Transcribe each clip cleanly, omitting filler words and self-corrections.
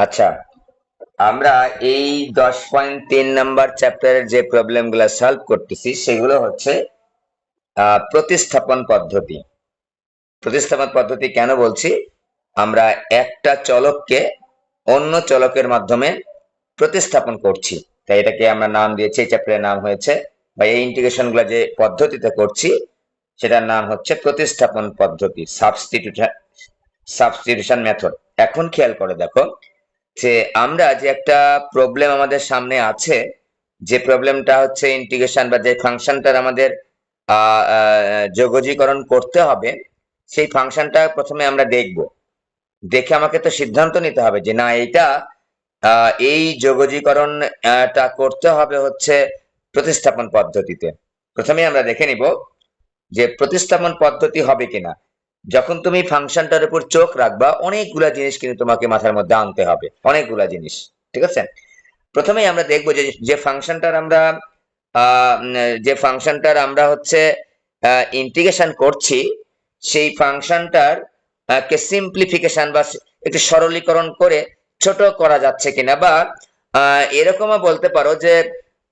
আচ্ছা, আমরা এই 10.3 নাম্বার চ্যাপ্টারের যে প্রবলেমগুলো সলভ করতেছি সেগুলো হচ্ছে প্রতিস্থাপন পদ্ধতি। প্রতিস্থাপন পদ্ধতি কেন বলছি? আমরা একটা চলককে অন্য চলকের মাধ্যমে প্রতিস্থাপন করছি, তাই এটাকে আমরা নাম দিয়েছি, এই চ্যাপ্টারের নাম হয়েছে, বা এই ইন্টিগ্রেশন গুলো যে পদ্ধতিতে করছি সেটার নাম হচ্ছে প্রতিস্থাপন পদ্ধতি, সাবস্টিটিউশন মেথড। এখন খেয়াল করে দেখো যে আমরা যে একটা প্রবলেম আমাদের সামনে আছে, যে প্রবলেমটা হচ্ছে ইন্টিগ্রেশন বা যে ফাংশনটার আমাদের যোগজীকরণ করতে হবে, সেই ফাংশনটা প্রথমে আমরা দেখব। দেখে আমাকে তো সিদ্ধান্ত নিতে হবে যে না, এইটা এই যোগজীকরণটা করতে হবে হচ্ছে প্রতিস্থাপন পদ্ধতিতে। প্রথমে আমরা দেখে নিব যে প্রতিস্থাপন পদ্ধতি হবে কিনা। যখন তুমি ফাংশনটার উপর চোখ রাখবা, অনেকগুলা জিনিস কিন্তু তোমাকে মাথার মধ্যে আনতে হবে, অনেকগুলা জিনিস। ঠিক আছে, প্রথমেই আমরা দেখবো যে যে ফাংশনটার আমরা যে ফাংশনটার আমরা হচ্ছে ইন্টিগ্রেশন করছি, সেই ফাংশনটার কে সিম্পলিফিকেশন বা একটু সরলীকরণ করে ছোট করা যাচ্ছে কিনা, বা এরকমও বলতে পারো যে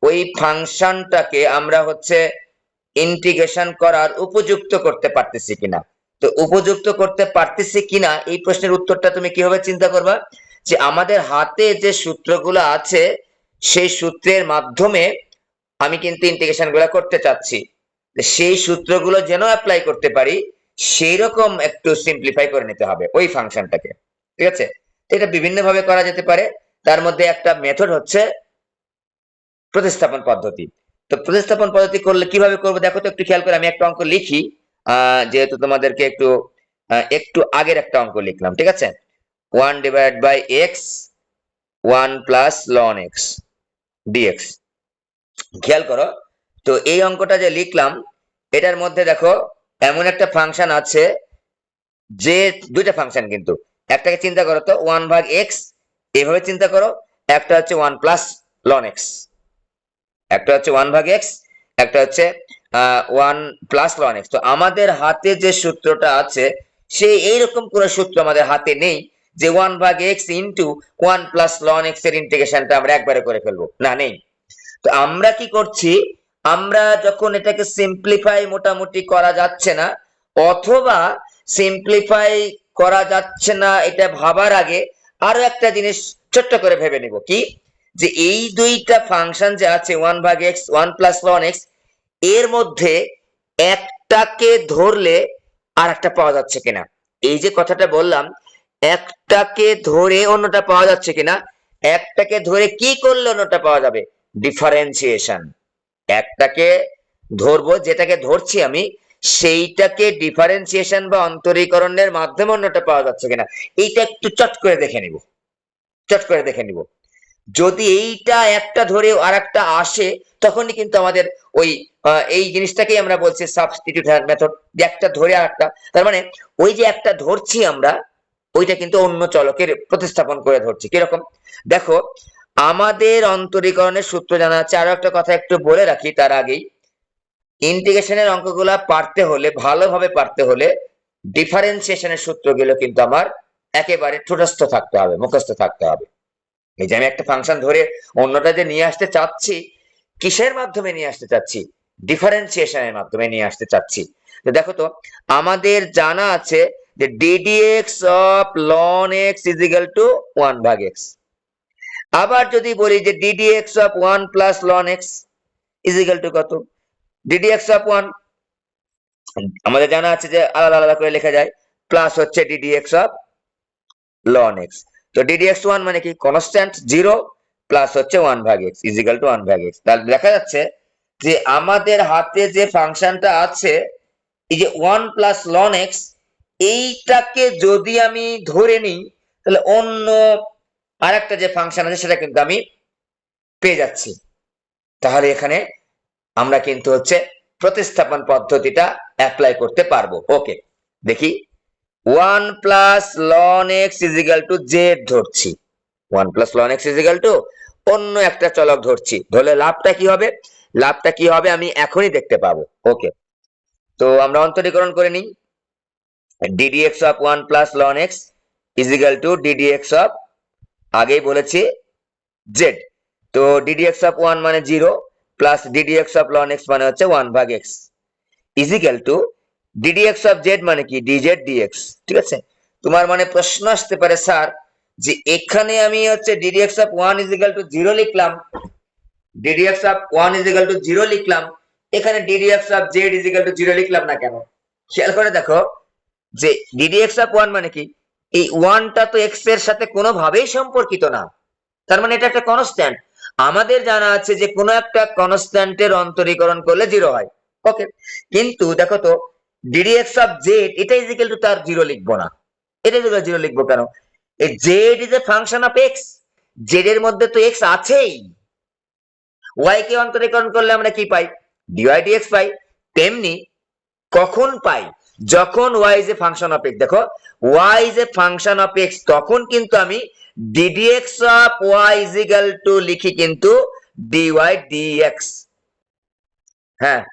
ওই ফাংশনটাকে আমরা হচ্ছে ইন্টিগ্রেশন করার উপযুক্ত করতে পারতেছি কিনা। তো উপযুক্ত করতে পারতেছি কিনা এই প্রশ্নের উত্তরটা তুমি কিভাবে চিন্তা করবা, যে আমাদের হাতে যে সূত্রগুলো আছে সেই সূত্রের মাধ্যমে আমি কিন্তু ইন্টিগ্রেশন গুলো করতে চাচ্ছি, সেই সূত্রগুলো যেন অ্যাপ্লাই করতে পারি সেই রকম একটু সিম্পলিফাই করে নিতে হবে ওই ফাংশনটাকে। ঠিক আছে, এটা বিভিন্ন ভাবে করা যেতে পারে, তার মধ্যে একটা মেথড হচ্ছে প্রতিস্থাপন পদ্ধতি। তো প্রতিস্থাপন পদ্ধতি করলে কিভাবে করবো দেখো তো, একটু খেয়াল করে আমি একটা অঙ্ক লিখি, যেহেতু তোমাদেরকে একটু একটু আগের একটা অঙ্ক লিখলাম। ঠিক আছে, 1/x 1 plus ln x dx. খেয়াল করো তো, এই অঙ্কটা যে লিখলাম এটার মধ্যে দেখো এমন একটা ফাংশন আছে, যে দুইটা ফাংশন, কিন্তু একটাকে চিন্তা করো তো 1/x, এইভাবে চিন্তা করো, একটা হচ্ছে 1 প্লাস লন এক্স, একটা হচ্ছে 1/x, একটা হচ্ছে 1 প্লাস লন এক্স। তো আমাদের হাতে যে সূত্রটা আছে সেই এইরকম কোনো সূত্র আমাদের হাতে নেই যে 1/x into 1 plus ln x এর ইন্টিগ্রেশনটা আমরা একবারে করে ফেলবো, না, নেই। তো আমরা কি করছি, আমরা যখন এটাকে সিম্পলিফাই মোটামুটি করা যাচ্ছে না, অথবা সিম্পলিফাই করা যাচ্ছে না এটা ভাবার আগে আরো একটা জিনিস ছোট্ট করে ভেবে নিব, কি, যে এই দুইটা ফাংশন যে আছে 1/x 1 প্লাস লন এক্স, এর মধ্যে একটাকে ধরলে আর একটা পাওয়া যাচ্ছে কিনা। এই যে কথাটা বললাম, একটাকে ধরে অন্যটা পাওয়া যাচ্ছে কিনা, একটাকে ধরে কি করলে অন্যটা পাওয়া যাবে, ডিফারেন্সিয়েশন। একটাকে ধরবো, যেটাকে ধরছি আমি সেইটাকে ডিফারেন্সিয়েশন বা অন্তরীকরণের মাধ্যমে অন্যটা পাওয়া যাচ্ছে কিনা, এইটা একটু চট করে দেখে নিব, চট করে দেখে নিব। যদি এইটা একটা ধরে আর একটা আসে, তখনই কিন্তু আমাদের ওই এই জিনিসটাকেই আমরা বলছি সাবস্টিটিউট মেথড, যে একটা ধরে আর একটা, তার মানে ওই যে একটা ধরছি আমরা, ওইটা কিন্তু অন্য চলকের প্রতিস্থাপন করে ধরছি। কিরকম দেখো, আমাদের অন্তরীকরণের সূত্র জানা আছে। আরো একটা কথা একটু বলে রাখি তার আগেই, ইন্টিগ্রেশনের অঙ্কগুলা পারতে হলে, ভালোভাবে পারতে হলে, ডিফারেন্সিয়েশনের সূত্রগুলো কিন্তু আমার একেবারে ঠোঁটস্থ থাকতে হবে, মুখস্থ থাকতে হবে। এই যে আমি একটা ফাংশন ধরে অন্যটা যে নিয়ে আসতে চাচ্ছি, কিসের মাধ্যমে নিয়ে আসতে চাচ্ছি, ডিফারেন্সিয়েশনের মাধ্যমে নিয়ে আসতে চাচ্ছি। তো দেখো তো, আমাদের জানা আছে যে ddx of ln x is equal two 1/x। আবার যদি বলি যে ddx of 1 plus ln x is equal to কত, ddx অফ 1 আমাদের জানা আছে যে আলাদা আলাদা করে লেখা যায়, প্লাস হচ্ছে ddx অফ ln x। তো ddx1 মানে কি, কনস্ট্যান্ট 0, প্লাস হচ্ছে 1/x is equal two 1/x। তাহলে দেখা যাচ্ছে যে আমাদের হাতে যে ফাংশনটা আছে, এই যে 1 প্লাস ln x, এইটাকে যদি আমি ধরে নিই, তাহলে অন্য আরেকটা যে ফাংশন আছে সেটা কিন্তু আমি পেয়ে যাচ্ছি। তাহলে এখানে আমরা কিন্তু হচ্ছে প্রতিস্থাপন পদ্ধতিটা অ্যাপ্লাই করতে পারবো। ওকে, দেখি, 1 plus ln x is equal to z ধরছি, 1 plus ln x is equal two অন্য একটা চলক ধরছি, ধরলে লাভটা কি হবে, লাভটা কি হবে আমি এখনই দেখতে পাবো। ওকে, তো আমরা অন্তরীকরণ করে নিই, ddx of 1 plus ln x is equal to ddx of আগেই বলেছি জেড। তো ডিডিএক্স অফ 1 মানে 0 plus DDX of ln X মানে হচ্ছে 1/x is equal to DDX of Z মানে কি ডিজেড ডিএক্স। ঠিক আছে, তোমার মানে প্রশ্ন আসতে পারে স্যার যে এখানে আমি হচ্ছে ডিডিএক্স অফ 1 ইজিক্যাল টু 0 লিখলাম, ডিডিএক্স অফ 1 ইজিক্যাল টু 0 লিখলাম, এখানে DDX of Z is equal to 0 লিখলাম না কেন? খেয়াল করে দেখো যে ডিডিএক্স অফ 1 মানে কি, এই 1টা তো এক্স এর সাথে কোনোভাবেই সম্পর্কিত না, তার মানে এটা একটা কনস্ট্যান্ট। আমাদের জানা আছে যে কোনো একটা কনস্ট্যান্টের অন্তরীকরণ করলে 0 হয়, ওকে। কিন্তু দেখো তো ডিডিএক্স অফ জেড এটা ইজিক্যাল টু তার 0 লিখবো না, এটা 0 লিখবো কেন? এই Z is a function of x, Z এর মধ্যে তো এক্স আছেই, ওয়াই কে অন্তরীকরণ করলে আমরা কি পাই? ডিওয়াই ডিএক্স পাই। তেমনি কখন পাই? যখন Y is a function of X. দেখো Y is a function of X, তখন কিন্তু আমি d d x of Y is equal to লিখি কিন্তু ডিওয়াই ডিএক্স। হ্যাঁ,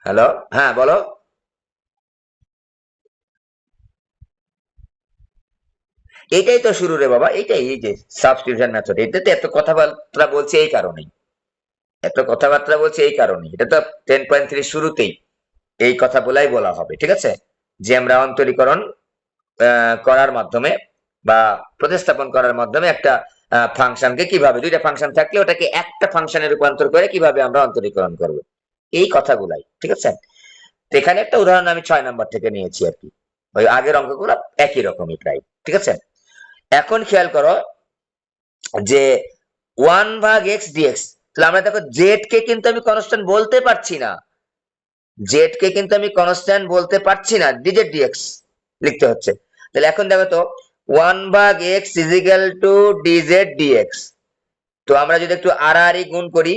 হ্যালো, হ্যাঁ বলো। এইটাই তো শুরু রে বাবা, এইটাই, এই যে সাবস্টিটিউশন মেথড, এটাতে এত কথাবার্তা বলছি এই কারণেই, এত কথাবার্তা বলছি এই কারণেই, এটা তো 10.3 শুরুতেই এই কথা বলা হবে। ঠিক আছে, যে আমরা অন্তরীকরণ করার মাধ্যমে বা প্রতিস্থাপন করার মাধ্যমে একটা ফাংশনকে কিভাবে, দুইটা ফাংশন থাকলে ওটাকে একটা ফাংশনে রূপান্তর করে কিভাবে আমরা অন্তরীকরণ করব, এই কথাগুলাই। ঠিক আছে, তো এখানে একটা উদাহরণ আমি 6 নাম্বার থেকে নিয়েছি আর কি, ওই আগের অঙ্কগুলো একই রকমই প্রায়। ঠিক আছে, এখন খেয়াল করো যে 1/x ডিএক্স, তাহলে আমরা দেখো জেড কে কিন্তু আমি কনস্ট্যান্ট বলতে পারছি না, জেড কে কিন্তু আমি কনস্ট্যান্ট বলতে পারছি না, ডিজেড ডিএক্স লিখতে হচ্ছে। তাহলে এখন দেখো তো 1/x is equal to DZ dx, তো আমরা যদি একটু আর গুণ করি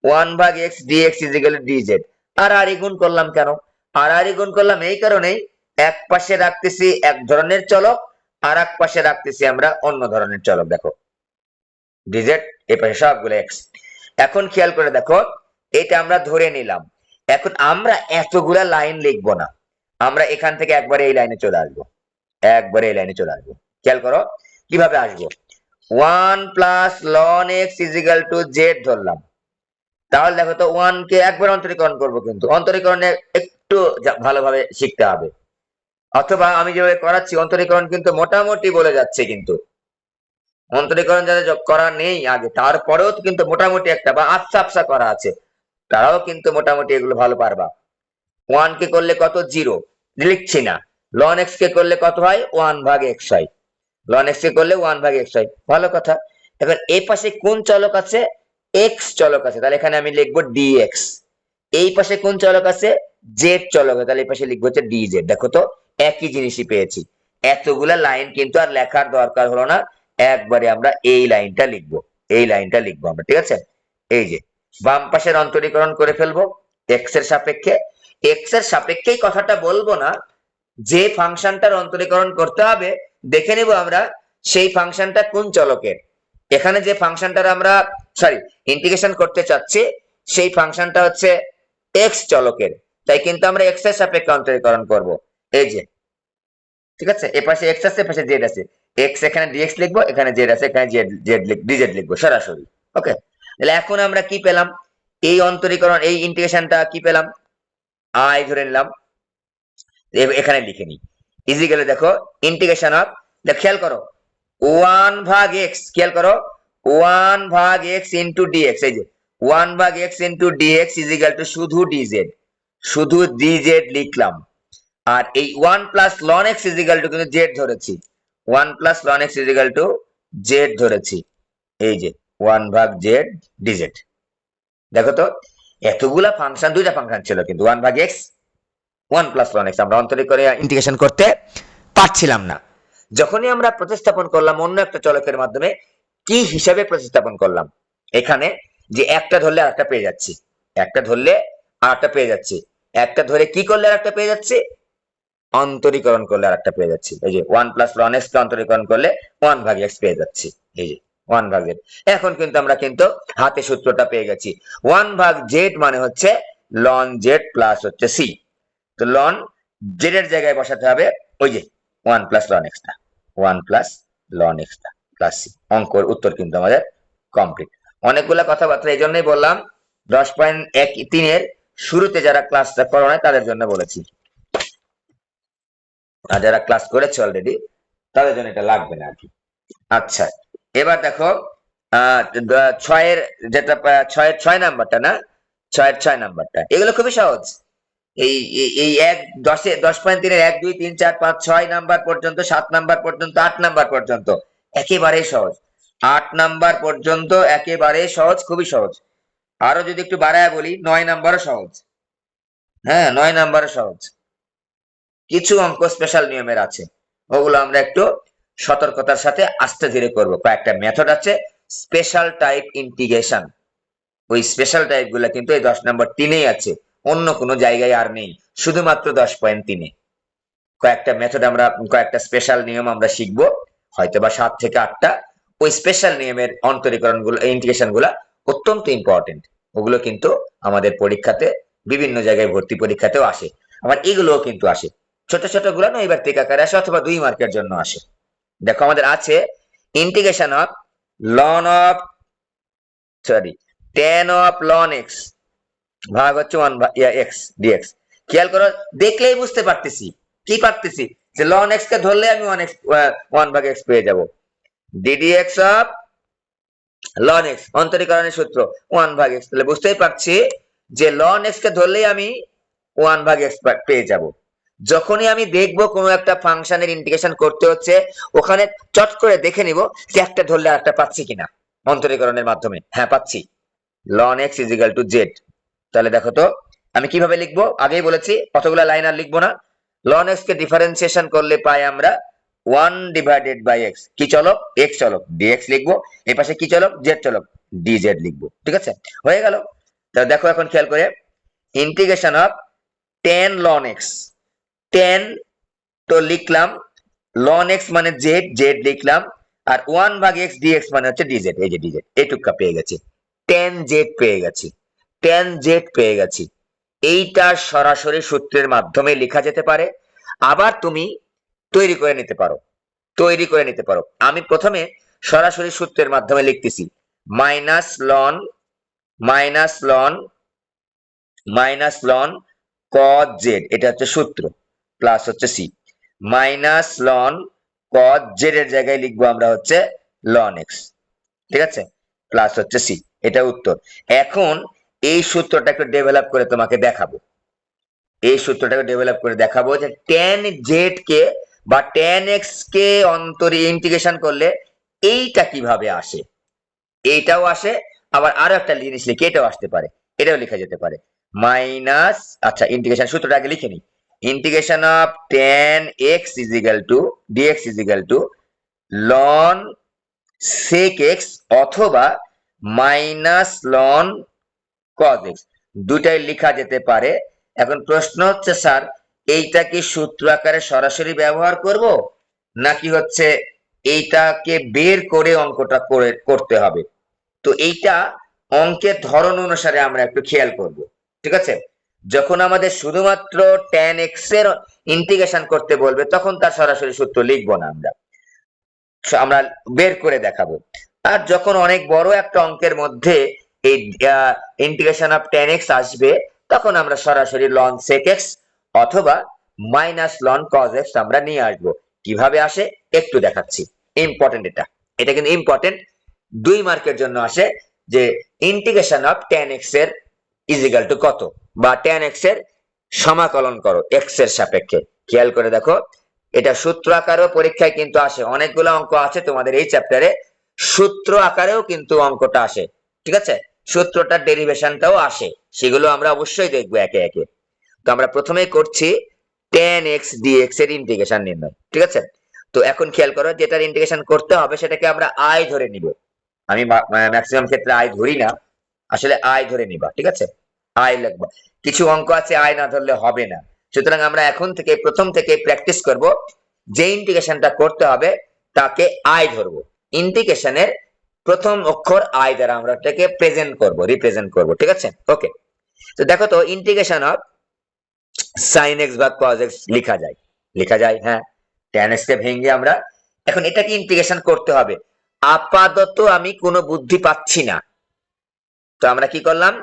1/x d x is equal to d z, আর গুণ করলাম কেন? আর গুণ করলাম এই কারণেই, এক পাশে রাখতেছি এক ধরনের চলক, আর এক পাশে রাখতেছি আমরা অন্য ধরনের চলক। দেখো ডিজেড এই পাশে সবগুলো এক্স। এখন খেয়াল করে দেখো এটা আমরা ধরে নিলাম, এখন আমরা এতগুলা লাইন লিখবো না, আমরা এখান থেকে একবারে এই লাইনে চলে আসবো, একবারে এই লাইনে চলে আসবো। খেয়াল করো কিভাবে আসবো, 1 plus ln X is equal to Z ধরলাম, তাহলে দেখো তো 1 কে একবার অন্তরীকরণ করব, কিন্তু অন্তরীকরণে একটু ভালোভাবে শিখতে হবে, অথবা আমি যেভাবে করাচ্ছি অন্তরীকরণ কিন্তু মোটামুটি বলে যাচ্ছে, কিন্তু অন্তরীকরণ যাদের করা নেই আগে তারপরেও কিন্তু মোটামুটি একটা বা আফসা আফসা করা আছে, তারাও কিন্তু মোটামুটি এগুলো ভালো পারবা। 1 কে করলে কত? 0 লিখছি না, লন এক্স কে করলে কত হয়? 1/x হয়, লন এক্স কে করলে 1/x হয়, ভালো কথা। এবার এই পাশে কোন চলক আছে? এক্স চলক আছে, তাহলে এখানে আমি লিখবো ডিএক্স। এই পাশে কোন চলক আছে? জেড চলক আছে, তাহলে এই পাশে লিখবো হচ্ছে ডিজেড। দেখো তো একই জিনিসই পেয়েছি, এতগুলা লাইন কিন্তু আর লেখার দরকার হলো না, একবারে আমরা এই লাইনটা লিখবো, এই লাইনটা লিখবো আমরা। ঠিক আছে, এই যে বাম পাশের অন্তরীকরণ করে ফেলবো এক্স এর সাপেক্ষে, এক্স এর সাপেক্ষেই কথাটা বলবো না, যে ফাংশনটার অন্তরীকরণ করতে হবে দেখে নিব আমরা সেই ফাংশনটা কোন চলকের। এখানে যে ফাংশনটার আমরা সরি ইন্টিগ্রেশন করতে চাচ্ছি সেই ফাংশনটা হচ্ছে এক্স চলকের, তাই কিন্তু আমরা এক্স এর সাপেক্ষে অন্তরীকরণ করব, এই যে। ঠিক আছে, এ পাশে এক্স আছে, এ পাশে জেড আছে, এক্স এখানে ডিএক্স লিখবো, এখানে জেড আছে, এখানে জেড জেড ডিজেড লিখবো সরাসরি। ওকে, তাহলে এখন আমরা কি পেলাম? এই অন্তরীকরণ, এই ইন্টিগ্রেশনটা কি পেলাম? আই ধরে নিলাম, এখানে লিখে নি ইজিক্যালি, দেখো ইন্টিগ্রেশন অফ, খেয়াল করো 1/x, খেয়াল করো 1/x ইন্টু ডিএক্স, এই যে 1/x into DX is equal to শুধু ডিজেড, শুধু ডিজেড লিখলাম। আর এই 1 plus ln X is equal to কিন্তু জেড ধরেছি, 1 plus ln X is equal to Z ধরেছি, এই যে 1/z ডিজেড। দেখো তো এতগুলা ফাংশন, দুইটা ফাংশন ছিল কিন্তু 1/x 1 প্লাস লন এক্স আমরা অন্তরীকরণে ইন্টিগ্রেশন করতে পারছিলাম না। যখনই আমরা প্রতিস্থাপন করলাম অন্য একটা চলকের মাধ্যমে, কি হিসাবে প্রতিস্থাপন করলাম? এখানে যে একটা ধরলে আরেকটা পেয়ে যাচ্ছি, একটা ধরলে আরেকটা পেয়ে যাচ্ছি, একটা ধরে কি করলে আরেকটা পেয়ে যাচ্ছি? অন্তরীকরণ করলে আরেকটা পেয়ে যাচ্ছি, এই যে 1 প্লাস লন এক্স কে অন্তরীকরণ করলে 1/x পেয়ে যাচ্ছি, এই যে 1/z। এখন কিন্তু আমরা কিন্তু হাতে সূত্রটা পেয়ে গেছি, 1/z মানে হচ্ছে লন জেড প্লাস হচ্ছে সি, তো লন জেড এর জায়গায় বসাতে হবে ওই যে 1 প্লাস লন এক্সটা, 1 প্লাস লন এক্সটা প্লাস সি। অঙ্কর উত্তর কিন্তু আমাদের কমপ্লিট। অনেকগুলা কথাবার্তা এই জন্যই বললাম, 10.13 এর শুরুতে যারা ক্লাসটা করো নাই তাদের জন্য বলেছি, আর যারা ক্লাস করেছে অলরেডি তাদের জন্য এটা লাগবে না আর কি। আচ্ছা, এবার দেখো ছয়ের যেটা ছয়ের 6 নাম্বারটা না, ছয়ের 6 নাম্বারটা, এগুলো খুবই সহজ। এই এই এক 10.3 এর 1 2 3 4 5 6 নাম্বার পর্যন্ত, 7 নাম্বার পর্যন্ত, 8 নাম্বার পর্যন্ত একেবারেই সহজ। 8 নাম্বার পর্যন্ত একেবারেই সহজ, খুবই সহজ। আরো যদি একটু বাড়ায় বলি 9 নাম্বারও সহজ। হ্যাঁ, 9 নাম্বারও সহজ। কিছু অঙ্ক স্পেশাল নিয়মের আছে, ওগুলো আমরা একটু সতর্কতার সাথে আস্তে ধীরে করব। কয়েকটা মেথড আছে স্পেশাল টাইপ ইন্টিগ্রেশন, ওই স্পেশাল টাইপ গুলা কিন্তু এই 10 নম্বর 3-এই আছে, অন্য কোনো জায়গায় আর নেই, শুধুমাত্র 10.3-এ। কয়েকটা মেথড আমরা, কয়েকটা স্পেশাল নিয়ম আমরা শিখবো, হয়তোবা 7 থেকে 8টা। ওই স্পেশাল নিয়মের অন্তরীকরণ গুলো, ইন্টিগ্রেশন গুলা অত্যন্ত ইম্পর্টেন্ট। ওগুলো কিন্তু আমাদের পরীক্ষাতে, বিভিন্ন জায়গায় ভর্তি পরীক্ষাতেও আসে। আবার এগুলোও কিন্তু আসে, ছোট ছোট গুলো নৈর্ব্যক্তিক আকারে আসে অথবা 2 মার্কের জন্য আসে। দেখো আমাদের আছে integration of loan of tan of ln x ভাগ হচ্ছে 1 এক্স ডিএক্স। খেয়াল করো, দেখলেই বুঝতে পারতেছি কি পারতেছি, যে লন এক্স কে ধরলে আমি 1 ভাগ এক্স পেয়ে যাব। ডিডিএক্স অফ লন এক্স, অন্তরীকরণের সূত্র 1 ভাগ এক্স, তাহলে বুঝতেই পারছি যে লন এক্স কে ধরলেই আমি 1 ভাগ এক্স পেয়ে যাব। যখনই আমি দেখবো কোনো একটা ফাংশনের ইন্টিগ্রেশন করতে হচ্ছে, ওখানে চট করে দেখে নিব যে একটা ধরলে আরেকটা পাচ্ছি কিনা অন্তরীকরণের মাধ্যমে। হ্যাঁ পাচ্ছি, ln X is equal to Z. তাহলে দেখো তো আমি কিভাবে লিখবো, আগেই বলেছি কতগুলা লাইন আর লিখবো না। লন এক্স কে ডিফারেন্সিয়েশন করলে পাই আমরা 1 ডিভাইডেড বাই এক্স, কি চলক এক্স চলক ডিএক্স লিখবো, এই পাশে কি চলক জেড চলক ডিজেড লিখবো। ঠিক আছে, হয়ে গেল। তাহলে দেখো এখন খেয়াল করে, integration of tan ln x, tan তো লিখলাম, ln x মানে জেড, জেড লিখলাম, আর 1 ভাগ x dx মানে হচ্ছে dz, এই যে dz, এইটুকু পেয়ে গেছি। tan z পেয়ে গেছি, tan z পেয়ে গেছি। এইটা সরাসরি সূত্রের মাধ্যমে লেখা যেতে পারে, আবার তুমি তৈরি করে নিতে পারো, তৈরি করে নিতে পারো। আমি প্রথমে সরাসরি সূত্রের মাধ্যমে লিখতেছি, minus ln, minus ln, minus ln cos z, এটা হচ্ছে সূত্র, প্লাস হচ্ছে C, minus ln cos z এর জায়গায় লিখবো আমরা হচ্ছে লন এক্স। ঠিক আছে, প্লাস হচ্ছে সি, এটা উত্তর। এখন এই সূত্রটা একটু ডেভেলপ করে তোমাকে দেখাবো, এই সূত্রটাকে ডেভেলপ করে দেখাবো যে tan z কে বা tan x কে ইন্টিগ্রেশন করলে এইটা কিভাবে আসে, এইটাও আসে, আবার আরো একটা জিনিস লিখে এটাও আসতে পারে, এটাও লেখা যেতে পারে। মাইনাস, আচ্ছা ইন্টিগ্রেশন সূত্রটা আগে লিখে নিই, integration of tan x is equal two dx is equal two ln sec x অথবা মাইনাস ln cos x, দুটাই লেখা যেতে পারে। এখন প্রশ্ন হচ্ছে স্যার এইটা কি সূত্র আকারে সরাসরি ব্যবহার করব, নাকি হচ্ছে এইটাকে বের করে অঙ্কটা করতে হবে? তো এইটা অঙ্কের ধরন অনুসারে আমরা একটু খেয়াল করব। ঠিক আছে, যখন আমাদের শুধুমাত্র tan x এর ইন্টিগ্রেশন করতে বলবে তখন তার সরাসরি সূত্র লিখবো না, আমরা আমরা বের করে দেখাবো। আর যখন অনেক বড় একটা অঙ্কের মধ্যে এই ইন্টিগ্রেশন অফ tan x আসবে, তখন আমরা সরাসরি ln sec x অথবা মাইনাস ln cos x আমরা নিয়ে আসবো। কিভাবে আসে একটু দেখাচ্ছি, ইম্পর্টেন্ট এটা, এটা কিন্তু ইম্পর্টেন্ট, 2 মার্কের জন্য আসে, যে ইন্টিগ্রেশন অফ tan x এর ইজ ইকুয়াল টু কত, বা tan x এর সমাকলন করো x এর সাপেক্ষে। খেয়াল করে দেখো, এটা সূত্র আকারেও পরীক্ষায় কিন্তু আসে, অনেকগুলো অঙ্ক আছে তোমাদের এই চ্যাপ্টারে, সূত্র আকারেও কিন্তু অঙ্কটা আসে। ঠিক আছে, সূত্রটার ডেরিভেশনটাও আসে, সেগুলো আমরা অবশ্যই দেখবো একে একে। তো আমরা প্রথমেই করছি tan x dx এর ইন্টিগ্রেশন নির্ণয়। ঠিক আছে, তো এখন খেয়াল করো, যেটার ইন্টিগ্রেশন করতে হবে সেটাকে আমরা i ধরে নিব। আমি ম্যাক্সিমাম ক্ষেত্রে i ধরি না, আসলে i ধরে নিবা। ঠিক আছে, i লিখবা, কিছু অঙ্ক আছে i না ধরলে হবে না। সুতরাং আমরা এখন থেকে প্রথম থেকে প্র্যাকটিস করব, যে ইন্টিগ্রেশনটা করতে হবে তাকে i ধরবো, ইন্টিগ্রেশনের প্রথম অক্ষর i দ্বারা আমরা এটাকে প্রেজেন্ট করব, রিপ্রেজেন্ট করব। ঠিক আছে, ওকে। তো দেখো তো ইন্টিগ্রেশন অফ সাইন এক্স বা কজ এক্স লেখা যায় হ্যাঁ। ট্যান এক্স কে ভেঙে আমরা এখন এটাকে ইন্টিগ্রেশন করতে হবে। আপাতত আমি কোনো বুদ্ধি পাচ্ছি না, তো আমরা কি করলাম,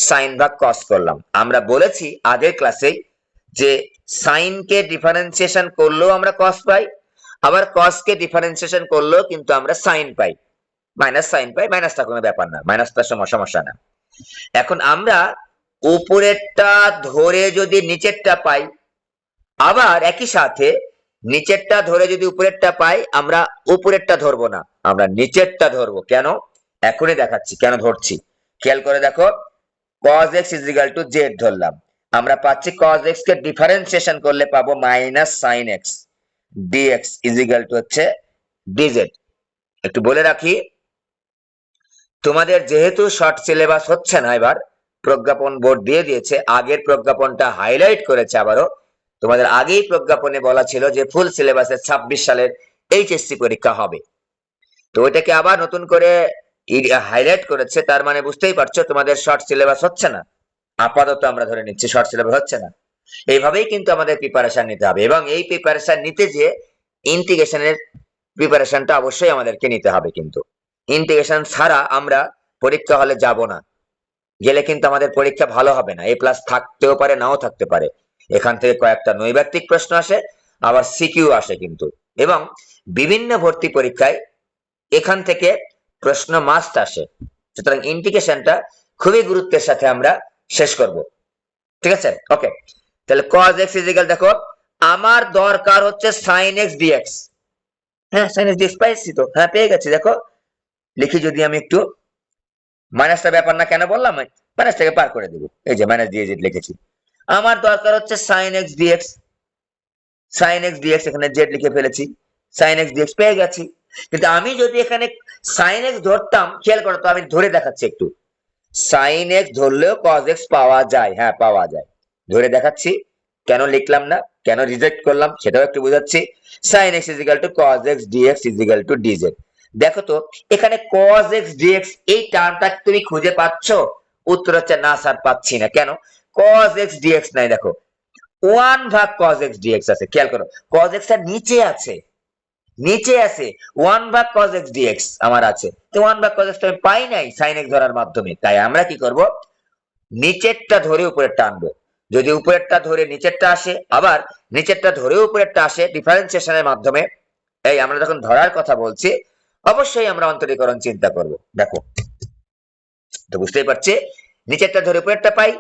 সাইন ভাগ কস করলাম। আমরা বলেছি আগের ক্লাসে যে সাইন কে ডিফারেন্সিয়েশন করলেও আমরা কস পাই, আবার কস কে ডিফারেন্সিয়েশন করলেও কিন্তু আমরা sine pi, minus sine pi, মাইনাসটা কোনো ব্যাপার না, মাইনাসটা সমস্যা না। এখন আমরা উপরেরটা ধরে যদি নিচেরটা পাই, আবার একই সাথে নিচেরটা ধরে যদি উপরেরটা পাই, আমরা উপরেরটা ধরবো না, আমরা নিচেরটা ধরবো। কেন? এখনই দেখাচ্ছি কেন ধরছি, খেয়াল করে দেখো। cos x is equal to z ধরলাম, আমরা পাচ্ছি cos x কে ডিফারেন্সিয়েশন করলে পাবো minus sin x dx is equal to হচ্ছে dz। একটু বলে রাখি, তোমাদের যেহেতু শর্ট সিলেবাস হচ্ছে না, এবার প্রজ্ঞাপন বোর্ড দিয়ে দিয়েছে, আগের প্রজ্ঞাপনটা হাইলাইট করেছে আবারও। তোমাদের আগেই প্রজ্ঞাপনে বলা ছিল যে ফুল সিলেবাসে 26 সালের এইচএসসি পরীক্ষা হবে, তো ওইটাকে আবার নতুন করে হাইলাইট করেছে। তার মানে বুঝতেই পারছো তোমাদের শর্ট সিলেবাস হচ্ছে না, আপাতত আমরা ধরে নিচ্ছি শর্ট সিলেবাস হচ্ছে না। এইভাবেই কিন্তু আমাদের প্রিপারেশন নিতে হবে, এবং এই প্রিপারেশন নিতে যে ইন্টিগ্রেশনের প্রিপারেশনটা অবশ্যই আমাদেরকে নিতে হবে। কিন্তু ইন্টিগ্রেশন ছাড়া আমরা পরীক্ষা হলে যাব না, গেলে কিন্তু আমাদের পরীক্ষা ভালো হবে না। এ প্লাস থাকতেও পারে, নাও থাকতে পারে। এখান থেকে কয়েকটা নৈর্ব্যক্তিক প্রশ্ন আসে, আবার সিকিউ আসে কিন্তু, এবং বিভিন্ন ভর্তি পরীক্ষায় এখান থেকে প্রশ্ন মাস্ট আসে। সুতরাং ইন্টিগ্রেশনটা খুবই গুরুত্বের সাথে আমরা শেষ করব, ঠিক আছে? ওকে, তাহলে cos x ইজিক্যাল, দেখো আমার দরকার হচ্ছে sin x dx। হ্যাঁ, sin x dx পাইছি তো, হ্যাঁ পেয়ে গেছি। দেখো লিখি যদি আমি একটু, মাইনাসটা ব্যাপার না, কেন বললাম মাইনাসটাকে পার করে দেবো, এই যে মাইনাস দিয়ে লিখেছি। আমার দরকার হচ্ছে sin x dx, sin x dx এখানে z লিখে ফেলেছি, sin x dx পেয়ে গেছি। কিন্তু আমি যদি এখানে sin x ধরতাম, খেয়াল করো তো, আমি ধরে দেখাচ্ছি একটু, sin x ধরলেও cos x পাওয়া যায়, হ্যাঁ পাওয়া যায়, ধরে দেখাচ্ছি। কেন লিখলাম না, কেন রিজেক্ট করলাম সেটাও একটু বুঝাচ্ছি। sin x is equal to cos x dx is equal to dz। দেখো তো এখানে cos x dx এই টার্মটা তুমি খুঁজে পাচ্ছ? উত্তর হচ্ছে না স্যার পাচ্ছি না। কেন? cos x dx নাই, দেখো 1 ভাগ cos x dx আছে, খেয়াল করো cos x এর নিচে আছে, নিচে আছে 1 ভাগ cos x dx আমার আছে, তো 1 ভাগ cos x আমি পাই নাই sin x ধরার মাধ্যমে। তাই আমরা কি করব, নিচেরটা ধরে উপরেরটা আনবো। যদি উপরেরটা ধরে নিচেরটা আসে, আবার নিচেরটা ধরে উপরেরটা আসে ডিফারেন্সিয়েশনের মাধ্যমে, এই আমরা যখন ধরার কথা বলছি অবশ্যই আমরা অন্তরীকরণ চিন্তা করব। দেখো তো বুঝতেই পারছি, নিচেরটা ধরে উপরেরটা পাই,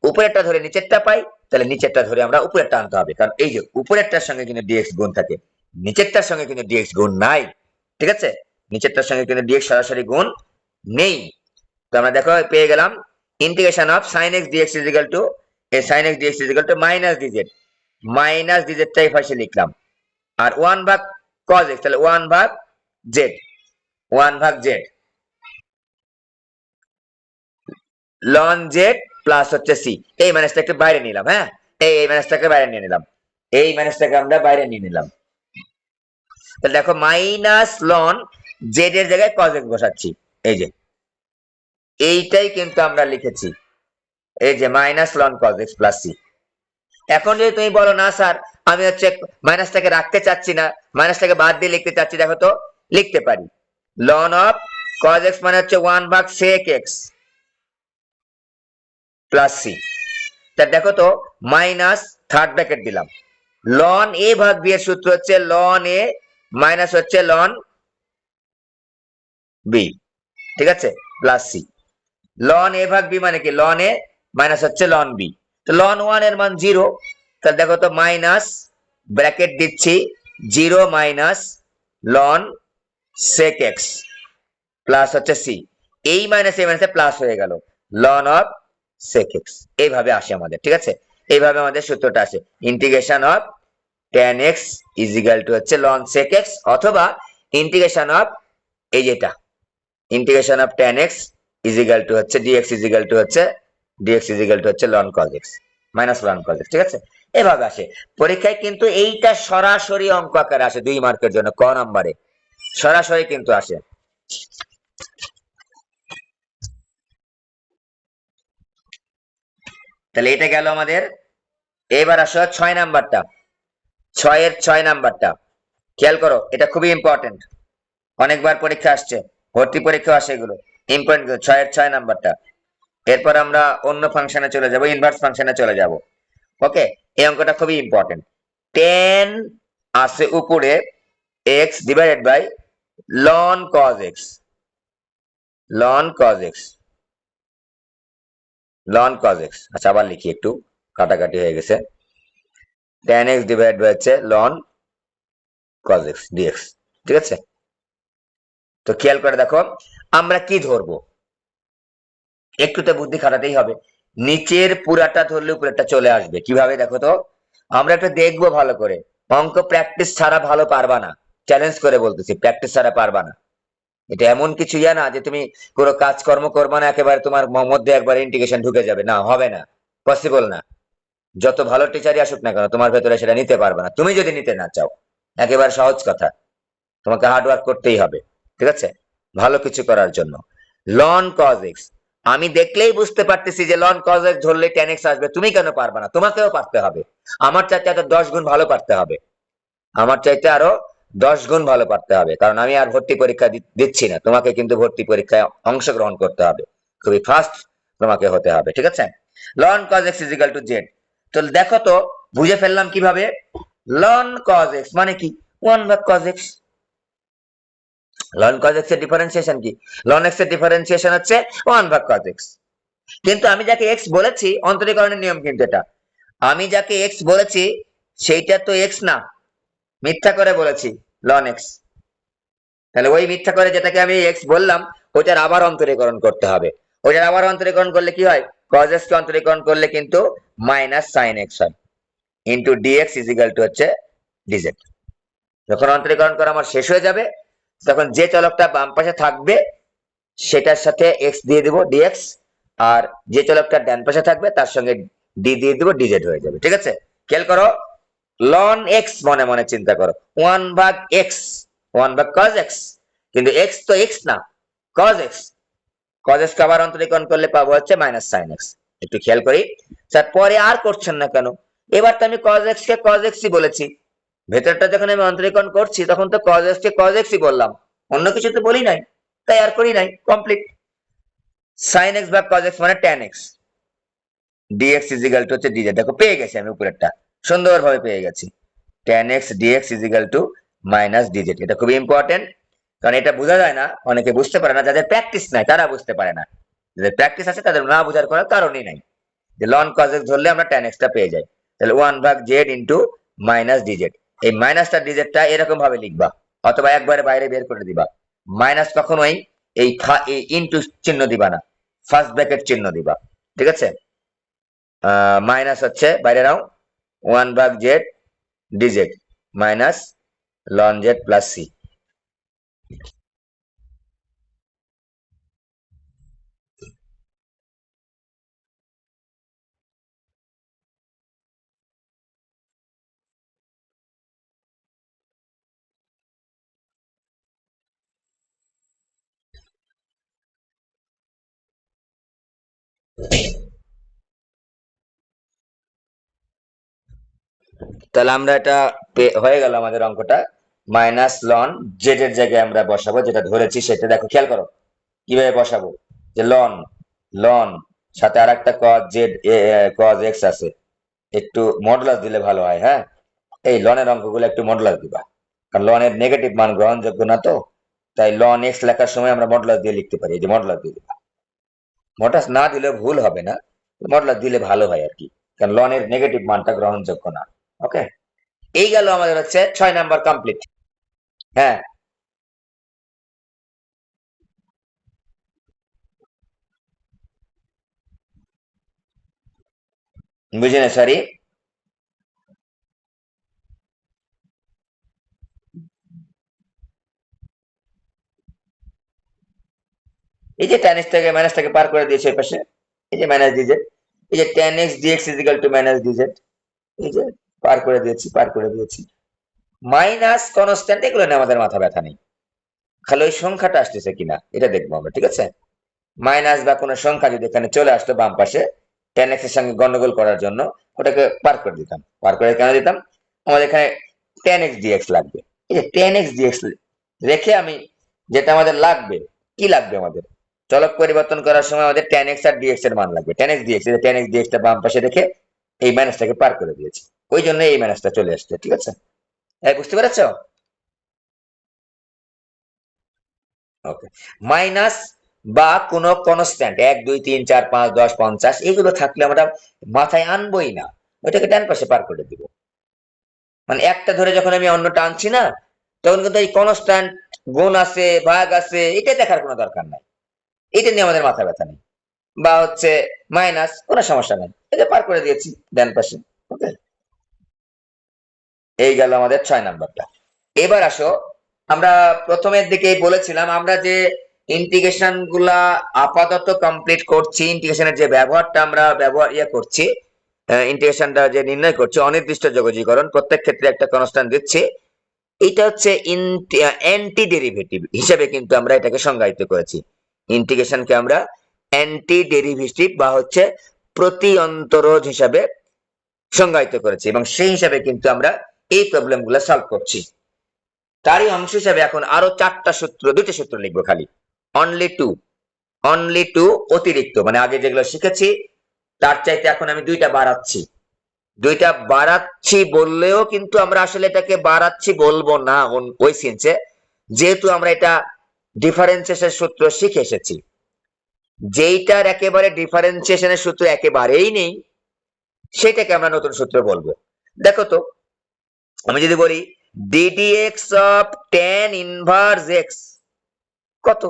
উপরেরটা ধরে নিচেরটা পাই, তাহলে নিচেরটা ধরে আমরা উপরেরটা আনতে হবে, কারণ এই যে উপরেরটার সঙ্গে কিন্তু ডিএক্স গুণ থাকে, নিচেরটার সঙ্গে কিন্তু ডিএক্স গুণ নাই, ঠিক আছে? নিচেরটার সঙ্গে কিন্তু ডিএক্স সরাসরি গুণ নেই। তো আমরা দেখো পেয়ে গেলাম integration of sin x dx is equal to sin x dx is equal to minus dz, minus dz টাই পাশে লিখলাম, আর 1 ভাগ cos x, তাহলে 1 ভাগ z, 1 ভাগ z ln z প্লাস হচ্ছে c। এই মাইনাসটাকে বাইরে নিলাম, হ্যাঁ এই মাইনাসটাকে বাইরে নিয়ে নিলাম, এই মাইনাসটাকে আমরা বাইরে নিয়ে নিলাম। তাহলে দেখো মাইনাস লন z এর জায়গায় cos x বসাচ্ছি, এই যে এইটাই কিন্তু আমরা লিখেছি, এই যে minus ln cos x plus c। এখন যদি তুমি বলো না স্যার আমি হচ্ছে মাইনাসটাকে রাখতে চাচ্ছি না, মাইনাসটাকে বাদ দিয়ে লিখতে চাচ্ছি, দেখো তো লিখতে পারি লন অফ cos x মানে হচ্ছে 1 ভাগ sec x প্লাস c। তা দেখো তো মাইনাস থার্ড ব্র্যাকেট দিলাম, লন a ভাগ b এর সূত্র হচ্ছে লন a মাইনাস হচ্ছে লন b, ঠিক আছে, প্লাস c। লন a ভাগ b মানে কি, লন a মাইনাস হচ্ছে লন b, তো লন 1 এর মান 0, তাহলে দেখো তো মাইনাস ব্র্যাকেট দিচ্ছি 0 minus loan sec x plus হচ্ছে c, এই মাইনাসে প্লাস হয়ে গেল লন অফ sec x। এইভাবে আসে আমাদের, ঠিক আছে, এইভাবে আমাদের সূত্রটা আসে, integration of tan x is equal to হচ্ছে লন sec x, অথবা ইন্টিগ্রেশন অফ এই যেটা integration of tan x is equal to হচ্ছে dx ইজ ইকুয়াল টু হচ্ছে dx ইজ ইকুয়াল টু হচ্ছে ln cos x minus ln cos x, ঠিক আছে? এভাবে আসে পরীক্ষায়, কিন্তু এইটা সরাসরি অঙ্ক আকারে আসে 2 মার্কের জন্য, ক নম্বরে সরাসরি কিন্তু আসে। তাহলে এটা গেল আমাদের এবার আসো 6 নাম্বারটা, 6 নাম্বারটা খেয়াল করো, এটা খুবই ইম্পর্টেন্ট, অনেকবার পরীক্ষা আসছে, ভর্তি পরীক্ষা আসে এগুলো ইম্পর্টেন্ট। 6 নাম্বারটা, এরপর আমরা অন্য ফাংশনে চলে যাব, ইনভার্স ফাংশনে চলে যাব। ওকে, এই অঙ্কটা খুবই ইম্পর্টেন্ট। 10 আছে উপরে x divided by ln cos x, ln cos x, ln cos x। আচ্ছা আবার লিখি, একটু কাটাকাটি হয়ে গেছে। tan x ডিভাইড বাই হচ্ছে ln cos x dx, ঠিক আছে? তো খেয়াল করে দেখো আমরা কি ধরবো, একটু তো বুদ্ধি খাটাতেই হবে। নিচের পুরাটা ধরলে উপরেরটা চলে আসবে কিভাবে দেখো তো। আমরা একটা দেখবো ভালো করে, অঙ্ক প্র্যাকটিস ছাড়া ভালো পারবা না, চ্যালেঞ্জ করে বলতেছি, প্র্যাকটিস ছাড়া পারবা না। এটা এমন কিছু ইয়া না যে তুমি কোনো কাজকর্ম করবা না একেবারে তোমার মধ্যে একবার ইন্টিগ্রেশন ঢুকে যাবে, না হবে না, পসিবল না। যত ভালো টিচারই আসুক না কেন তোমার ভেতরে সেটা নিতে পারবে না, তুমি যদি নিতে না চাও। একেবারে সহজ কথা, তোমাকে হার্ড ওয়ার্ক করতেই হবে, ঠিক আছে, ভালো কিছু করার জন্য। লন কজ এক্স, আমি দেখলেই বুঝতে পারতেছি যে লন কজ এক্স ধরলে টেন এক্স আসবে, তুমি কেন পারবে না? তোমাকেও পারতে হবে, আমার চাইতে আরো 10 গুণ ভালো পারতে হবে, আমার চাইতে আরো 10 গুণ ভালো পারতে হবে, কারণ আমি আর ভর্তি পরীক্ষা দিচ্ছি না, তোমাকে কিন্তু ভর্তি পরীক্ষায় অংশগ্রহণ করতে হবে, খুবই ফাস্ট তোমাকে হতে হবে, ঠিক আছে? Loan cos x is equal to Z. তো দেখো তো বুঝে ফেললাম কিভাবে। লন কজ এক্স মানে কি? 1/cos x। Loan cos x এর ডিফারেন্সিয়েশন কি? লন এক্স এর ডিফারেন্সিয়েশন হচ্ছে 1/cos x। কিন্তু আমি যাকে এক্স বলেছি, অন্তরীকরণের নিয়ম কিন্তু এটা, আমি যাকে এক্স বলেছি সেইটা তো এক্স না, মিথ্যা করে বলেছি লন এক্স। তাহলে ওই মিথ্যা করে যেটাকে আমি এক্স বললাম ওইটার আবার অন্তরীকরণ করতে হবে। ওইটার আবার অন্তরীকরণ করলে কি হয়? cos x কে অন্তরীকরণ করলে কিন্তু মাইনাস সাইন এক্স হয়, into DX is equal to হচ্ছে ডিজেড। যখন অন্তরীকরণ করা আমার শেষ হয়ে যাবে, তখন যে চলকটা বাম পাশে থাকবে সেটার সাথে এক্স দিয়ে দিব ডিএক্স, আর যে চলকটা ডান পাশে থাকবে তার সঙ্গে ডি দিয়ে দিব, ডিজেড হয়ে যাবে, ঠিক আছে? খেয়াল করো, লন এক্স মনে মনে চিন্তা করো, 1/x, 1/cos x, কিন্তু এক্স তো এক্স না, cos x, cos x কে আবার অন্তরীকরণ করলে পাবো হচ্ছে মাইনাস সাইন এক্স। একটু খেয়াল করি স্যার, পরে আর করছেন না কেন? এবার তো আমি cos x কে cos x ই বলেছি, ভেতরটা যখন আমি অন্তরীকরণ করছি তখন তো cos x কে cos x ই বললাম, অন্য কিছু তো বলি নাই, তাই আর করি নাই, কমপ্লিট। sin x ভাগ cos x মানে tan x, dx is equal to হচ্ছে dz। দেখো পেয়ে গেছি আমি উপরেরটা, সুন্দরভাবে পেয়ে গেছি, tan x dx is equal two minus dz। এটা খুবই ইম্পর্টেন্ট, কারণ এটা বোঝা যায় না, অনেকে বুঝতে পারে না, যাদের প্র্যাকটিস নাই তারা বুঝতে পারে না, যাদের প্র্যাকটিস আছে তাদের না বোঝার কোনো কারণই নাই। যে লন cos x ধরলে আমরা tan x টা পেয়ে যাই, তাহলে 1/z ইন্টু মাইনাস dz। এই মাইনাসটা ডিজেডটা এরকম ভাবে লিখবা, অথবা একবারে বাইরে বের করে দিবা। মাইনাস কখনোই এই ইনটু চিহ্ন দিবা না, ফার্স্ট ব্র্যাকেট চিহ্ন দিবা, ঠিক আছে? মাইনাস হচ্ছে বাইরে নাও, 1/z DZ minus ln Z plus C. তাহলে আমরা এটা হয়ে গেল আমাদের অঙ্কটা, মাইনাস লন জেড এর জায়গায় আমরা বসাবো যেটা ধরেছি সেটা। দেখো খেয়াল করো কিভাবে বসাবো, যে লন, লন সাথে আর একটা কজ জেড কজ এক্স আছে, একটু মডুলাস দিলে ভালো হয়। হ্যাঁ, এই লনের অঙ্কগুলো একটু মডুলাস দিবা, কারণ লনের নেগেটিভ মান গ্রহণযোগ্য না, তো তাই লন এক্স লেখার সময় আমরা মডুলাস দিয়ে লিখতে পারি, এই যে মডুলাস দিয়ে দিবা, মডুলাস না দিলে ভুল হবে না, মডুলাস দিলে ভালো হয় আর কি, কারণ লনের নেগেটিভ মানটা গ্রহণযোগ্য না। ওকে, এই গেল আমাদের হচ্ছে 6 নাম্বার কমপ্লিট। হ্যাঁ, বুঝি না, সরি। এই যে tan x থেকে মাইনাসটাকে পার করে দিয়েছে ওই পাশে, এই যে মাইনাস ডিজেড, এই যে tan x dx is equal two minus DZ, এই যে পার করে দিয়েছি, পার করে দিয়েছি। মাইনাস কনস্ট্যান্ট এগুলো নিয়ে আমাদের মাথা ব্যথা নেই, খালি ওই সংখ্যাটা আসতেছে কিনা এটা দেখবো আমরা, ঠিক আছে? মাইনাস বা কোনো সংখ্যা যদি এখানে চলে আসতো বাম পাশে tan x এর সঙ্গে গন্ডগোল করার জন্য, ওটাকে পার করে দিতাম। পার করে কেন দিতাম? আমাদের এখানে tan x dx লাগবে। এই যে tan x dx রেখে আমি যেটা আমাদের লাগবে, কি লাগবে আমাদের? চলক পরিবর্তন করার সময় আমাদের tan x আর dx এর মান লাগবে। tan x dx, এই যে tan x dx টা বাম পাশে রেখে এই মাইনাসটাকে পার করে দিয়েছি। ওই জন্য এই মাইনাসটা চলে আসছে। ঠিক আছে? বুঝতে পেরেছো? ওকে। মাইনাস বা কোন কনস্ট্যান্ট 1 2 3 4 5 10 50 এগুলো থাকলে আমরা মাথায় আনবোই না, ওইটাকে ডান পাশে পার করে দিব। মানে একটা ধরে যখন আমি অন্যটা আনছি না, তখন কিন্তু এই কনস্ট্যান্ট গুণ আছে ভাগ আছে এটা দেখার কোনো দরকার নাই, এটা নিয়ে আমাদের মাথা ব্যথা নেই। বা হচ্ছে মাইনাস, কোনো সমস্যা নেই, এটা পার করে দিয়েছি ডান পাশে। ওকে, এই গেল আমাদের 6 নাম্বারটা। এবার আসো, আমরা প্রথমের দিকেই বলেছিলাম আমরা যে ইন্টিগ্রেশন গুলা আপাতত কমপ্লিট করছি, ইন্টিগ্রেশনের যে ব্যবহারটা আমরা ব্যবহার করছি, ইন্টিগ্রেশনটা যে নির্ণয় করছি অনির্দিষ্ট যোগজীকরণ, প্রত্যেক ক্ষেত্রে একটা কনস্ট্যান্ট দিচ্ছি, এটা হচ্ছে অ্যান্টি ডেরিভেটিভ হিসেবে কিন্তু আমরা এটাকে সংজ্ঞায়িত করেছি। ইন্টিগ্রেশনকে আমরা অ্যান্টি ডেরিভেটিভ বা হচ্ছে প্রতি অন্তরজ হিসাবে সংজ্ঞায়িত করেছি, এবং সেই হিসাবে কিন্তু আমরা এই প্রবলেম গুলো সলভ করছি। তারই অংশ হিসাবে এখন আরো 4টা সূত্র, 2টি সূত্র লিখবো খালি। অনলি টু অতিরিক্ত, মানে আগে যেগুলো শিখেছি তার চাইতে এখন আমি 2টা বাড়াচ্ছি। 2টা বাড়াচ্ছি বললেও কিন্তু আমরা আসলে এটাকে বাড়াচ্ছি বলবো না ওই সেন্সে, যেহেতু আমরা এটা ডিফারেন্সিয়েশনের সূত্র শিখে এসেছি। যেইটার একেবারে ডিফারেন্সিয়েশনের সূত্র একেবারেই নেই, সেটাকে আমরা নতুন সূত্র বলবো। দেখো তো, আমি যদি বলি ddx of tan inverse x কত?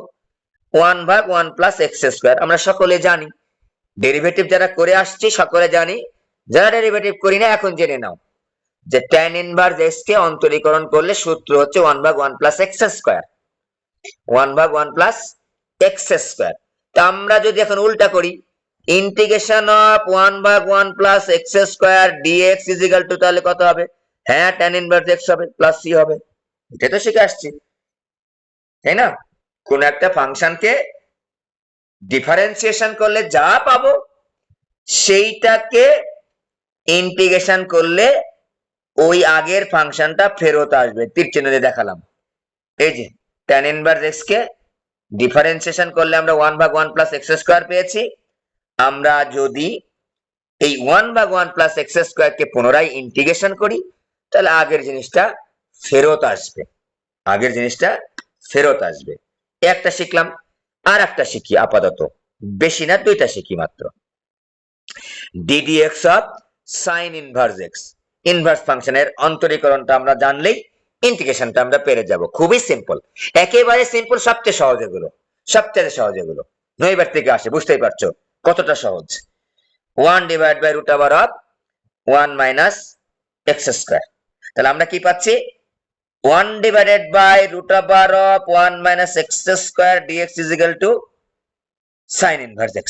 1/1 প্লাস এক্স স্কোয়ার। আমরা সকলে জানি, ডেরিভেটিভ যারা করে আসছি সকলে জানি, যারা ডেরিভেটিভ করি না এখন জেনে নাও যে tan ইনভার্স x কে অন্তরীকরণ করলে সূত্র হচ্ছে 1/1 plus x square. 1/1 plus x square. তা আমরা যদি এখন উল্টা করি, integration of 1/1 plus x square dx is equal to, তাহলে কত হবে? হ্যাঁ, tan ইনভার্স x হবে প্লাস c হবে। এটা তো শিখে আসছি, তাই না? কোন একটা ফাংশনকে ডিফারেন্সিয়েশন করলে যা পাবো সেইটাকে ইন্টিগ্রেশন করলে ওই আগের ফাংশনটা ফেরত আসবে। তীর চিহ্ন দিয়ে দেখালাম, এই যে tan ইনভার্স x কে ডিফারেন্সিয়েশন করলে আমরা 1/1 প্লাস এক্স স্কোয়ার পেয়েছি। আমরা যদি এই 1/1 প্লাস এক্স স্কোয়ার কে পুনরায় ইন্টিগ্রেশন করি, তাহলে আগের জিনিসটা ফেরত আসবে, আগের জিনিসটা ফেরত আসবে। একটা শিখলাম, আর একটা শিখি আপাতত, বেশি না, 2টা শিখি মাত্র। ddx of sin inverse x, inverse ফাংশনের অন্তরীকরণটা আমরা জানলেই ইন্টিগ্রেশনটা আমরা পেরে যাব। খুবই সিম্পল, একেবারে সিম্পল, সবচেয়ে সহজ এগুলো, সবচেয়ে সহজ এগুলো। নৈবার থেকে আসে, বুঝতেই পারছো কতটা সহজ। 1 divide by root over of 1 minus x square. তাহলে আমরা কি পাচ্ছি? 1 divided by root over of 1 minus x square dx is equal to sin inverse x.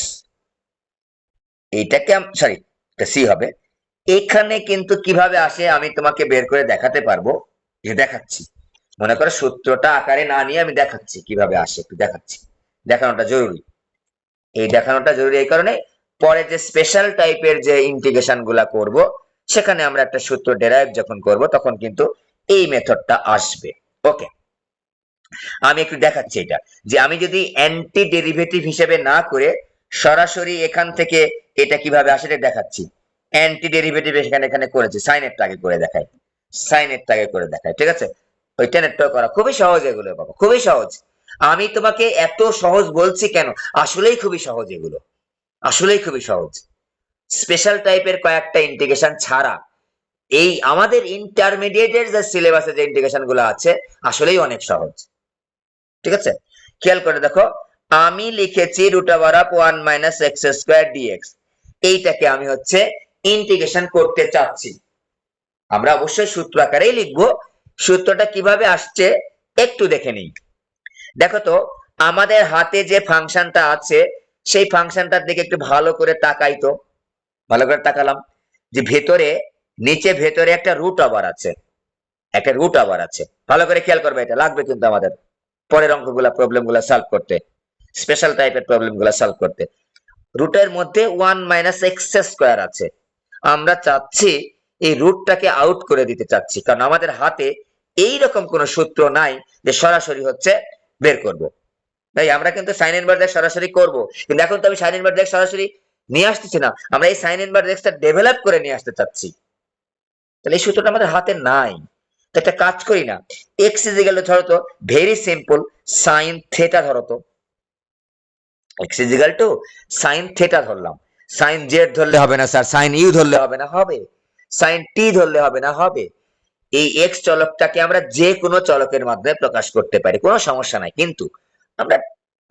এইটাকে সরি, এটা c হবে। এখানে কিন্তু কিভাবে আসে আমি তোমাকে বের করে দেখাতে পারবো, যে দেখাচ্ছি। মনে করো সূত্রটা আকারে না নিয়ে আমি দেখাচ্ছি কিভাবে আসে, একটু দেখাচ্ছি। দেখানোটা জরুরি, এই দেখানোটা জরুরি এই কারণে, পরে যে স্পেশাল টাইপের যে ইন্টিগ্রেশন গুলা করব, সেখানে আমরা একটা সূত্র ডেরাইভ যখন করব তখন কিন্তু এই মেথডটা আসবে। ওকে, আমি একটু দেখাচ্ছি এটা, যে আমি যদি অ্যান্টি ডেরিভেটিভ হিসেবে না করে সরাসরি এখান থেকে এটা কিভাবে আসে এটা দেখাচ্ছি। অ্যান্টি ডেরিভেটিভ এখানে এখানে করেছি, সাইনেরটা আগে করে দেখাই, সাইনেরটা আগে করে দেখাই, ঠিক আছে? ওই টেনেরটা করা খুবই সহজ, এগুলো বাবা খুবই সহজ। আমি তোমাকে এত সহজ বলছি কেন? আসলেই খুবই সহজ এগুলো, আসলেই খুবই সহজ। স্পেশাল টাইপের কয়েকটা ইন্টিগ্রেশন ছাড়া এই আমাদের ইন্টারমিডিয়েটের যে সিলেবাসে যে ইন্টিগ্রেশন গুলো আছে আসলেই অনেক সহজ। ঠিক আছে, খেয়াল করে দেখো, আমি লিখেছি root over of 1 minus x square dx, এইটাকে আমি হচ্ছে ইন্টিগ্রেশন করতে চাচ্ছি। আমরা অবশ্যই সূত্র আকারেই লিখবো, সূত্রটা কিভাবে আসছে একটু দেখে নিই। দেখো তো, আমাদের হাতে যে ফাংশনটা আছে সেই ফাংশনটার দিকে একটু ভালো করে তাকাই তো। ভালো করে তাকালাম, যে ভেতরে নিচে ভেতরে একটা রুট ওভার আছে, একটা রুট ওভার আছে। ভালো করে খেয়াল করবে, এটা লাগবে কিন্তু আমাদের পরের অঙ্কগুলা প্রবলেম গুলা সলভ করতে, স্পেশাল টাইপের প্রবলেম গুলা সলভ করতে। রুটের মধ্যে 1 মাইনাস এক্স স্কোয়ার আছে, আমরা চাচ্ছি এই রুটটাকে আউট করে দিতে চাচ্ছি, কারণ আমাদের হাতে এইরকম কোন সূত্র নাই যে সরাসরি হচ্ছে বের করব। তাই আমরা কিন্তু সাইন ইনভার্স এক্স সরাসরি করব, কিন্তু এখন তো আমি সাইন ইনভার্স এক্স সরাসরি নিয়ে আসতেছি না, আমরা এই সাইন ইনভার্স এক্সটা ডেভেলপ করে নিয়ে আসতে চাচ্ছি। তাহলে এই সূত্রটা আমাদের হাতে নাই। তো একটা কাজ করি না, এক্স ইজ ইকুয়াল টু, ধরো তো ভেরি সিম্পল, সাইন থেটা ধরো তো, x is equal to sine theta ধরলাম। সাইন জেড ধরলে হবে না স্যার, সাইন ইউ ধরলে হবে না, হবে। সাইন টি ধরলে হবে না, হবে। এই এক্স চলকটাকে আমরা যে কোনো চলকের মাধ্যমে প্রকাশ করতে পারি, কোনো সমস্যা নাই, কিন্তু আমরা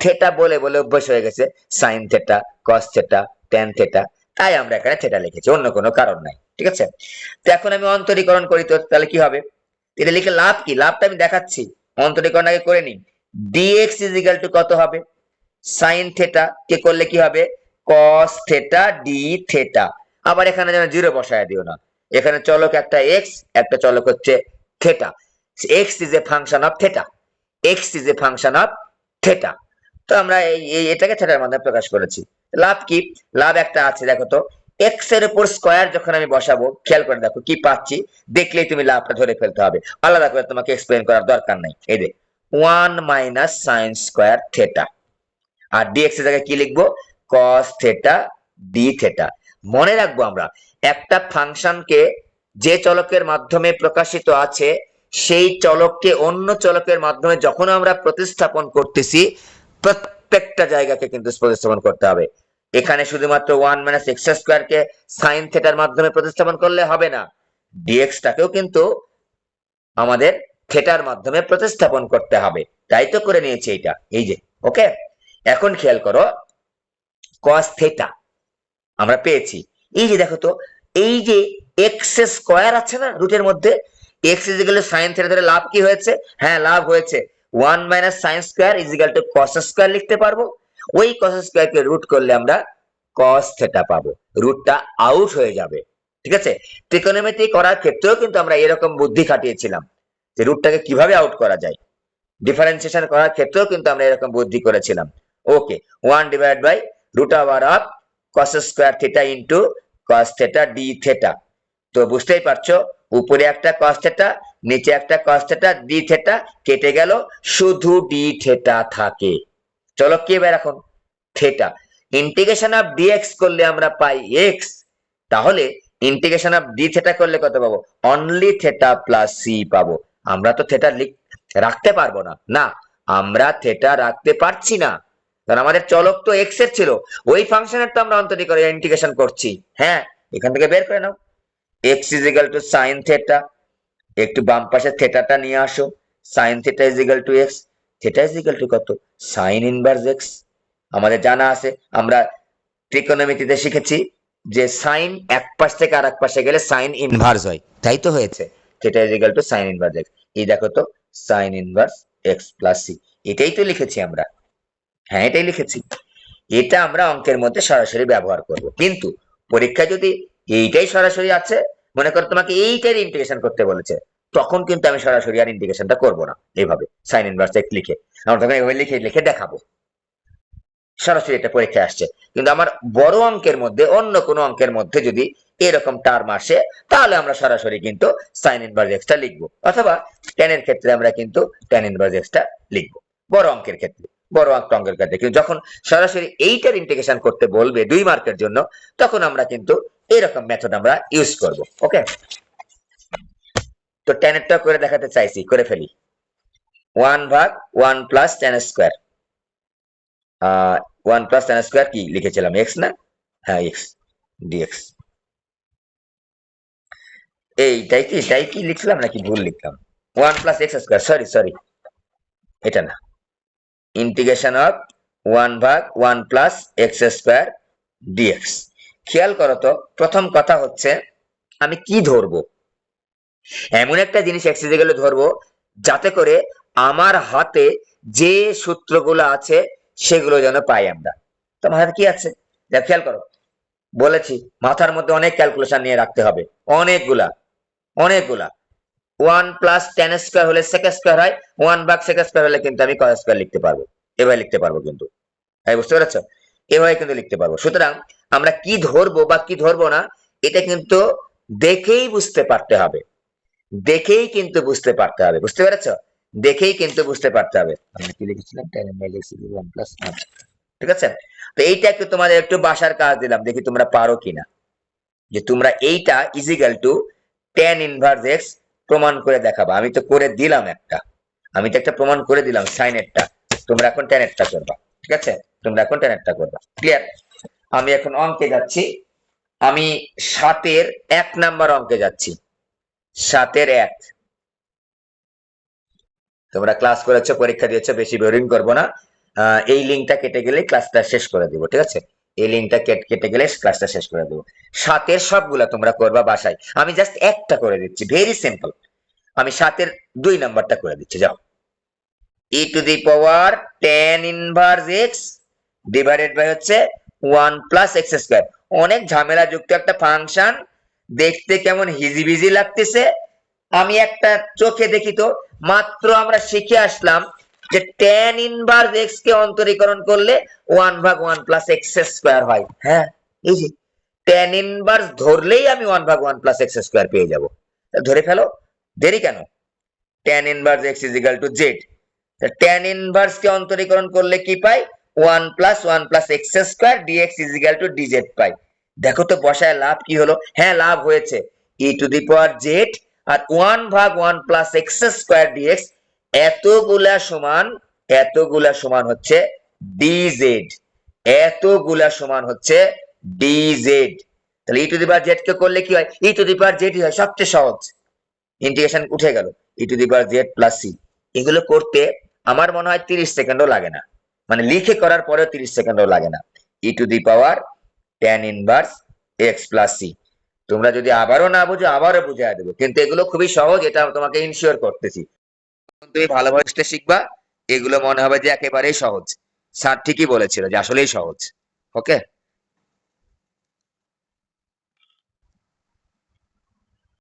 থেটা বলে বলে অভ্যাস হয়ে গেছে, sine theta, cos theta, tan theta, তাই আমরা এখানে থেটা লিখেছি, অন্য কোনো কারণ নাই, ঠিক আছে। তো এখন আমি অন্তরীকরণ করি, তো তাহলে কি হবে, এটা লিখে লাভ কি, লাভটা আমি দেখাচ্ছি, অন্তরীকরণ আগে করে নিই। ডিএক্স ইজ ইকুয়াল টু কত হবে, সাইন থেটা কে করলে কি হবে, কস থেটা ডি থেটা। আবার এখানে যেন জিরো বসায় দিও না, এখানে চলক একটা এক্স, একটা চলক হচ্ছে theta. X is a function of theta, x is a function of theta. তো আমরা এটাকে থেটার মাধ্যমে প্রকাশ করেছি। লাভ কি, লাভ একটা আছে, দেখো তো, এক্স এর উপর স্কয়ার যখন আমি বসাবো, খেয়াল করে দেখো কি পাচ্ছি, দেখলেই তুমি লাভটা ধরে ফেলতে হবে, আলাদা করে তোমাকে এক্সপ্লেন করার দরকার নাই। এই যে 1 মাইনাস সাইন স্কয়ার থেটা, আর ডিএক্স এর জায়গায় কি লিখবো, কস থেটা ডি থেটা। মনে রাখবো আমরা একটা ফাংশনকে যে চলকের মাধ্যমে প্রকাশিত আছে, সেই চলককে অন্য চলকের মাধ্যমে যখন আমরা প্রতিস্থাপন করতেছি, প্রত্যেকটা জায়গাকে কিন্তু প্রতিস্থাপন করতে হবে। এখানে শুধুমাত্র 1 মাইনাস এক্স স্কয়ার কে সাইন থেটার মাধ্যমে প্রতিস্থাপন করলে হবে না, ডিএক্স টাকেও কিন্তু আমাদের থেটার মাধ্যমে প্রতিস্থাপন করতে হবে। তাই তো করে নিয়েছি এটা, এই যে। ওকে, এখন খেয়াল করো, কস থেটা আমরা পেয়েছি। এই যে দেখো তো, এই যে এক্স স্কয়ার আছে না রুটের মধ্যে, x is equal to sine theta ধরে লাভ কি হয়েছে, হ্যাঁ লাভ হয়েছে 1 minus sine square is equal to cos square লিখতে পারবো। ওই কস স্কয়ার কে রুট করলে আমরা কস থেটা পাবো, রুটটা আউট হয়ে যাবে, ঠিক আছে। ত্রিকোণমিতি করার ক্ষেত্রেও কিন্তু আমরা এরকম বুদ্ধি খাটিয়েছিলাম যে রুটটাকে কিভাবে আউট করা যায়, ডিফারেন্সিয়েশন করার ক্ষেত্রেও কিন্তু আমরা এরকম বুদ্ধি করেছিলাম। Okay, 1 divide by root over of cos square theta into cos theta d theta. তো বুঝতেই পারছো, উপরে একটা cos থিটা, নিচে একটা cos থিটা d থিটা কেটে গেল, শুধু d থিটা থাকে। চলো কি এবার এখন থিটা, ইন্টিগ্রেশন অফ dx করলে আমরা পাই x, তাহলে ইন্টিগ্রেশন অফ d থিটা করলে কত পাবো, অনলি থিটা প্লাস c পাবো। আমরা তো থিটা রাখতে পারবো না, না আমরা থিটা রাখতে পারছি না, কারণ আমাদের চলক তো এক্স এর ছিল, ওই ফাংশনের তো আমরা অন্তরীকরণ ইন্টিগ্রেশন করছি। হ্যাঁ, এখান থেকে বের করে নাও, X is equal to sine theta, একটু বাম পাশে থেটাটা নিয়ে আসো, sine theta is equal to X, theta is equal to কত, সাইন ইনভার্স এক্স। আমাদের জানা আছে, আমরা ত্রিকোণমিতিতে শিখেছি যে সাইন এক পাশ থেকে আরেক পাশে গেলে সাইন ইনভার্স হয়, তাই তো হয়েছে, theta is equal to sine inverse x. এই দেখো তো, sine inverse x plus c, এটাই তো লিখেছি আমরা, হ্যাঁ এটাই লিখেছি। এটা আমরা অঙ্কের মধ্যে সরাসরি ব্যবহার করব, কিন্তু পরীক্ষায় যদি এইটাই সরাসরি আছে, মনে করো তোমাকে এইটার ইন্টিগ্রেশন করতে বলেছে, তখন কিন্তু আমি সরাসরি আর ইন্টিগ্রেশনটা করব না এইভাবে সাইন ইনভার্স এক্স লিখে, আমরা তখন এইভাবে লিখে লিখে দেখাবো সরাসরি এটা পরীক্ষায় আসছে। কিন্তু আমার বড় অঙ্কের মধ্যে, অন্য কোনো অঙ্কের মধ্যে যদি এরকম টার্ম আসে, তাহলে আমরা সরাসরি কিন্তু সাইন ইনভার্স এক্সটা লিখবো, অথবা tan এর ক্ষেত্রে আমরা কিন্তু tan ইনভার্স এক্সটা লিখবো, বড় অঙ্কের ক্ষেত্রে, বড় অঙ্কের ক্ষেত্রে। কিন্তু যখন সরাসরি এইটার ইন্টিগ্রেশন করতে বলবে 2 মার্কের জন্য, তখন আমরা কিন্তু এরকম মেথড আমরা ইউজ করব। ওকে, তো tan এরটা করে দেখাতে চাইছি, করে ফেলি। 1 ভাগ 1 plus tan square, 1 plus tan square কি লিখেছিলাম, x না, হ্যাঁ x dx। এইটাই কি লিখলাম নাকি ভুল লিখলাম, 1 plus x square, sorry sorry, এটা না, ইন্টিগ্রেশন অফ 1 ভাগ 1 প্লাস x স্কয়ার dx। খেয়াল করো তো, প্রথম কথা হচ্ছে আমি কি ধরবো, এমন একটা জিনিস x ইজ ইকুয়াল টু ধরবো যাতে করে আমার হাতে যে সূত্রগুলো আছে সেগুলো যেন পাই আমরা। তো আমার হাতে কি আছে, দেখ খেয়াল করো, বলেছি মাথার মধ্যে অনেক ক্যালকুলেশন নিয়ে রাখতে হবে, অনেকগুলা অনেকগুলা। 1 প্লাস tan স্কয়ার হলে sec স্কয়ার হয়, 1 ভাগ sec স্কয়ার হলে কিন্তু আমি cos স্কয়ার লিখতে পারবো, এভাবে লিখতে পারবো কিন্তু, তাই বুঝতে পেরেছো, এভাবে কিন্তু লিখতে পারবো। সুতরাং আমরা কি ধরবো বা কি ধরবো না, এটা কিন্তু দেখেই বুঝতে পারতে হবে, দেখেই কিন্তু বুঝতে পারতে হবে, বুঝতে পেরেছো? দেখেই কিন্তু বুঝতে পারতে হবে। আমি কি লিখেছিলাম, tan inverse x equal 1 plus 1, ঠিক আছে? তো এইটা একটু তোমাদের একটু বাসার কাজ দিলাম, দেখি তোমরা পারো কিনা, যে তোমরা এইটা is equal to tan inverse x প্রমাণ করে দেখাবা। আমি তো করে দিলাম একটা, আমি তো একটা প্রমাণ করে দিলাম সাইনেরটা, তোমরা এখন tan এরটা করবা, ঠিক আছে? তোমরা এখন tan এরটা করবা, ক্লিয়ার? আমি এখন অঙ্কে যাচ্ছি, আমি 7 এর 1 নাম্বার অঙ্কে যাচ্ছি, 7 এর 1। তোমরা ক্লাস করেছো, পরীক্ষা দিয়েছো, বেশি বোরিং করবো না। এই লিঙ্কটা কেটে গেলে ক্লাসটা শেষ করে দিব, ঠিক আছে? এই লিঙ্কটা কেটে গেলে ক্লাসটা শেষ করে দেবো। 7-এর সবগুলা তোমরা করবা বাসায়, আমি জাস্ট একটা করে দিচ্ছি, ভেরি সিম্পল। আমি 7-এর 2 নাম্বারটা করে দিচ্ছি, যাও। e to the power tan inverse x divided by হচ্ছে 1 প্লাস x স্কয়ার। অনেক ঝামেলা যুক্ত একটা ফাংশন, দেখতে কেমন হিজিবিজি লাগতেছে, আমি একটা চোখে দেখি তো। মাত্র আমরা শিখে আসলাম যে tan ইনভার্স x কে অন্তরীকরণ করলে 1 ভাগ 1 প্লাস x স্কয়ার হয়। হ্যাঁ, এই যে tan ইনভার্স ধরলেই আমি 1 ভাগ 1 প্লাস x স্কয়ার পেয়ে যাব। ধরে ফেলো, দেরি কেন? tan inverse x is equal to z। tan inverse কে অন্তরীকরণ করলে কি পাই? 1 plus 1 plus x square dx is equal to dz পাই। দেখো তো বসায় লাভ কি হলো? হ্যাঁ, লাভ হয়েছে। e to the power z আর 1 ভাগ 1 প্লাস x স্কয়ার dx এতগুলা সমান হচ্ছে dz, এতগুলা সমান হচ্ছে dz। তাহলে e to the power z কে করলে কি হয়? e to the power z হয়, সবচেয়ে সহজ। ইন্টিগ্রেশন উঠে গেল, e to the power z plus c। এগুলো করতে আমার মনে হয় 30 সেকেন্ডও লাগে না, মানে লিখে করার পরেও 30 সেকেন্ডও লাগে না। e to the power tan inverse x plus c। তোমরা যদি আবারও না বুঝো, আবারও বুঝাই দেবো, কিন্তু এগুলো খুবই সহজ, এটা তোমাকে ইনশিওর করতেছি। তুমি ভালোভাবে শিখবা, এগুলো মনে হবে যে একেবারেই সহজ। স্যার ঠিকই বলেছিল যে আসলেই সহজ। ওকে।